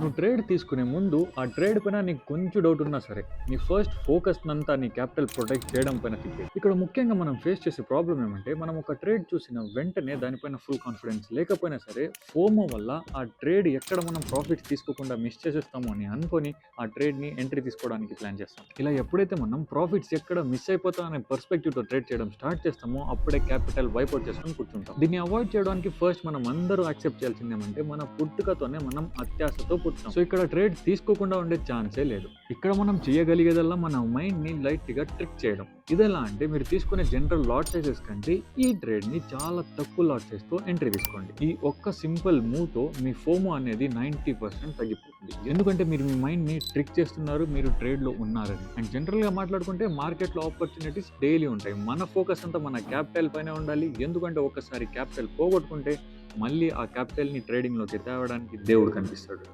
నువ్వు ట్రేడ్ తీసుకునే ముందు ఆ ట్రేడ్ పైన నీకు కొంచెం డౌట్ ఉన్నా సరే, నీ ఫస్ట్ ఫోకస్ నంతా నీ క్యాపిటల్ ప్రొటెక్ట్ చేయడం పైన తిప్పేయి. ఇక్కడ ముఖ్యంగా మనం ఫేస్ చేసే ప్రాబ్లం ఏమంటే, మనం ఒక ట్రేడ్ చూసిన వెంటనే దానిపైన ఫుల్ కాన్ఫిడెన్స్ లేకపోయినా సరే, ఫోమో వల్ల ఆ ట్రేడ్ ఎక్కడ మనం ప్రాఫిట్స్ తీసుకోకుండా మిస్ చేసేస్తామో అని అనుకొని ఆ ట్రేడ్‌ని ఎంట్రీ తీసుకోవడానికి ప్లాన్ చేస్తాం. ఇలా ఎప్పుడైతే మనం ప్రాఫిట్స్ ఎక్కడ మిస్ అయిపోతాం అనే పర్స్పెక్టివ్‌తో ట్రేడ్ చేయడం స్టార్ట్ చేస్తామో, అప్పుడే క్యాపిటల్ వైప్ ఔట్ చేసుకొని కూర్చుంటాం. దీన్ని అవాయిడ్ చేయడానికి ఫస్ట్ మనం అందరూ యాక్సెప్ట్ చేయాల్సింది ఏమంటే, మన పుట్టుకతోనే మనం అత్యాశతో పుట్టాం. సో ఇక్కడ ట్రేడ్ తీసుకోకుండా ఉండే ఛాన్సే లేదు. ఇక్కడ మనం చేయగలిగేదల్లా మన మైండ్‌ని లైట్‌గా ట్రిక్ చేయడం. ఇదెలా అంటే, మీరు తీసుకునే జనరల్ లాట్ సైజెస్ కంటే ఈ ట్రేడ్‌ని చాలా తక్కువ లాట్ సైజ్‌తో ఎంట్రీ తీసుకోండి. ఈ ఒక్క సింపుల్ మూవ్‌తో మీ ఫోమో అనేది 90% తగ్గిపోతుంది. ఎందుకంటే మీరు మీ మైండ్‌ని ట్రిక్ చేస్తున్నారు, మీరు ట్రేడ్‌లో ఉన్నారని. అండ్ జనరల్‌గా మాట్లాడుకుంటే మార్కెట్‌లో ఆపర్చునిటీస్ డైలీ ఉంటాయి. మన ఫోకస్ అంతా మన క్యాపిటల్ పైనే ఉండాలి. ఎందుకంటే ఒకసారి క్యాపిటల్ పోగొట్టుకుంటే మళ్ళీ ఆ క్యాపిటల్‌ని ట్రేడింగ్‌లోకి తేవడానికి దేవుడు కనిపిస్తాడు.